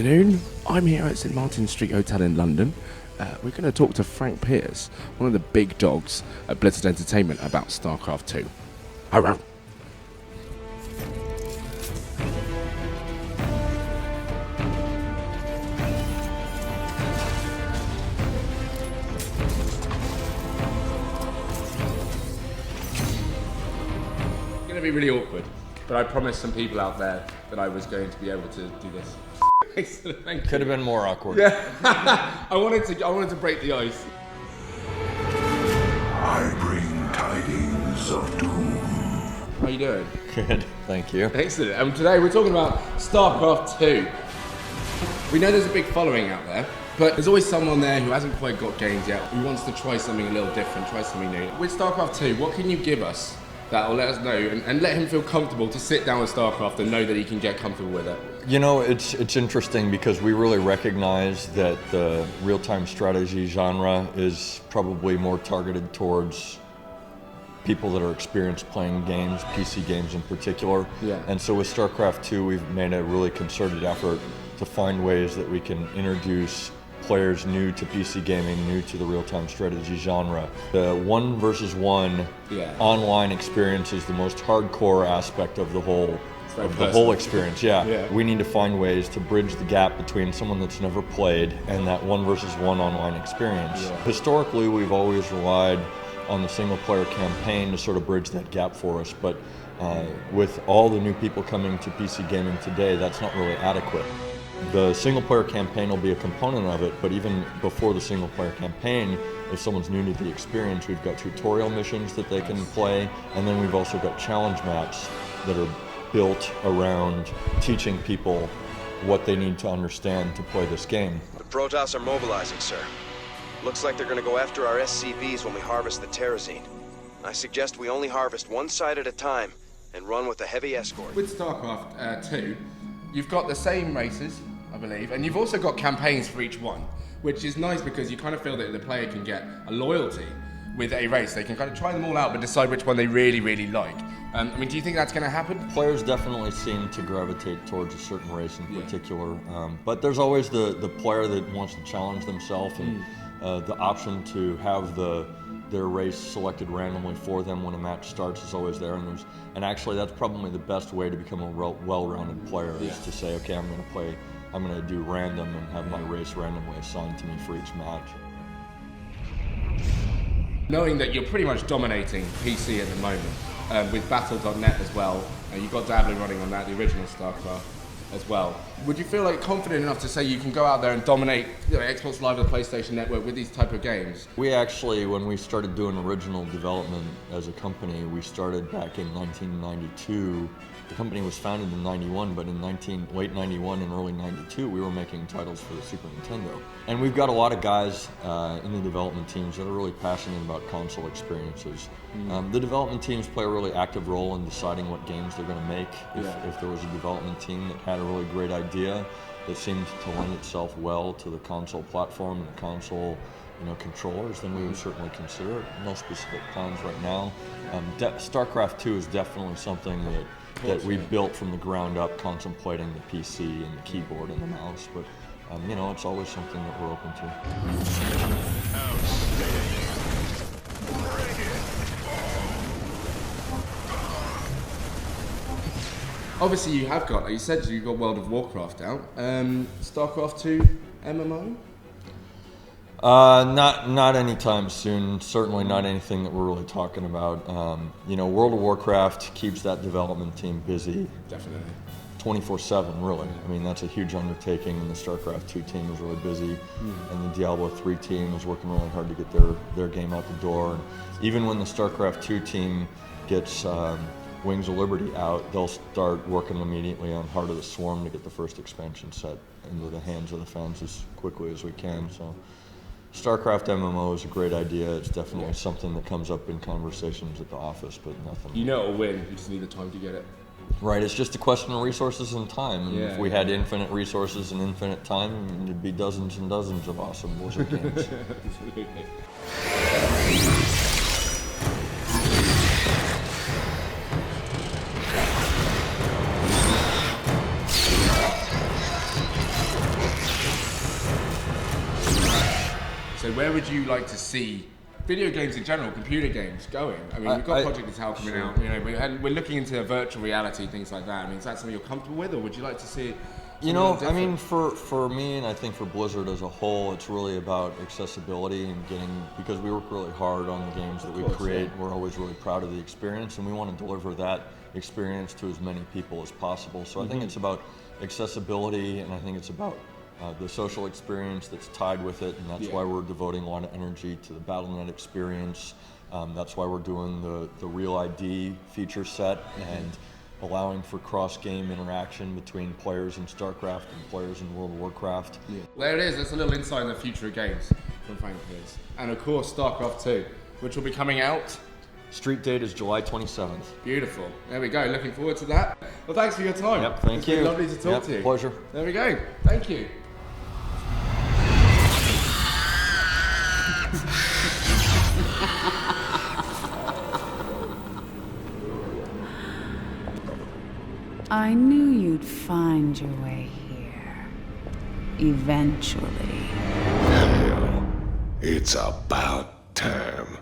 afternoon. I'm here at St Martin's Street Hotel in London. We're going to talk to Frank Pearce, one of the big dogs at Blizzard Entertainment, about Starcraft 2. Arr. It's going to be really awkward, but I promised some people out there that I was going to be able to do this. Excellent, thank you. Could have been more awkward. Yeah, I wanted to break the ice. I bring tidings of doom. How you doing? Good, thank you. Excellent. Today we're talking about StarCraft 2. We know there's a big following out there, but there's always someone there who hasn't quite got games yet, who wants to try something a little different, try something new. With StarCraft 2, what can you give us that will let us know and let him feel comfortable to sit down with StarCraft and know that he can get comfortable with it? You know, it's interesting because we really recognize that the real-time strategy genre is probably more targeted towards people that are experienced playing games, PC games in particular. Yeah. And so with StarCraft 2, we've made a really concerted effort to find ways that we can introduce players new to PC gaming, new to the real-time strategy genre. The 1 versus 1 online experience is the most hardcore aspect of the whole experience. Yeah. We need to find ways to bridge the gap between someone that's never played and that 1 versus 1 online experience. Yeah. Historically, we've always relied on the single-player campaign to sort of bridge that gap for us, but with all the new people coming to PC gaming today, that's not really adequate. The single-player campaign will be a component of it, but even before the single-player campaign, if someone's new to the experience, we've got tutorial missions that they can play, and then we've also got challenge maps that are built around teaching people what they need to understand to play this game. The Protoss are mobilizing, sir. Looks like they're gonna go after our SCVs when we harvest the Terrazine. I suggest we only harvest one side at a time and run with a heavy escort. With StarCraft 2, you've got the same races, I believe, and you've also got campaigns for each one, which is nice because you kind of feel that the player can get a loyalty with a race. They can kind of try them all out but decide which one they really, really like. Do you think that's going to happen? Players definitely seem to gravitate towards a certain race in particular, but there's always the player that wants to challenge themselves, and the option to have their race selected randomly for them when a match starts is always there. And actually that's probably the best way to become a well-rounded player is to say, okay, I'm going to do random and have my race randomly assigned to me for each match. Knowing that you're pretty much dominating PC at the moment, with Battle.net as well, you've got Dabbler running on that, the original StarCraft as well. Would you feel like confident enough to say you can go out there and dominate Xbox Live or the PlayStation Network with these type of games? We actually, when we started doing original development as a company, we started back in 1992. The company was founded in 91, but in late 91 and early 92, we were making titles for the Super Nintendo. And we've got a lot of guys in the development teams that are really passionate about console experiences. The development teams play a really active role in deciding what games they're going to make. If there was a development team that had a really great idea that seemed to lend itself well to the console platform and the console controllers, then we would certainly consider it. No specific plans right now. StarCraft 2 is definitely something that we built from the ground up, contemplating the PC and the keyboard and the mouse, but it's always something that we're open to. Obviously you have got, like you said, you've got World of Warcraft out. StarCraft 2 MMO? Not anytime soon. Certainly not anything that we're really talking about. World of Warcraft keeps that development team busy. Definitely. 24/7, really. That's a huge undertaking, and the StarCraft 2 team is really busy, and the Diablo 3 team is working really hard to get their game out the door. And even when the StarCraft 2 team gets Wings of Liberty out, they'll start working immediately on Heart of the Swarm to get the first expansion set into the hands of the fans as quickly as we can. So StarCraft MMO is a great idea. It's definitely something that comes up in conversations at the office, but nothing. You know it'll win, you just need the time to get it. Right, it's just a question of resources and time. And if we had infinite resources and infinite time, it'd be dozens and dozens of awesome Blizzard games. Absolutely. you like to see video games in general, computer games, going? I mean, we've got Project Natal coming out, you know, and we're looking into virtual reality, things like that. I mean, is that something you're comfortable with, or would you like to see? You know, I mean, for me, and I think for Blizzard as a whole, it's really about accessibility and getting, because we work really hard on the games that we create. Yeah. We're always really proud of the experience, and we want to deliver that experience to as many people as possible. So I think it's about accessibility, and I think it's about the social experience that's tied with it, and that's why we're devoting a lot of energy to the Battle.net experience. That's why we're doing the Real ID feature set and allowing for cross-game interaction between players in Starcraft and players in World of Warcraft. Yeah. There it is, that's a little insight in the future of games from Frank Pearce. And of course, Starcraft 2, which will be coming out. Street date is July 27th. Beautiful. There we go, looking forward to that. Well, thanks for your time. Yep, thank you. It's been lovely to talk to you. Pleasure. There we go, thank you. I knew you'd find your way here. Eventually. Hell, it's about time.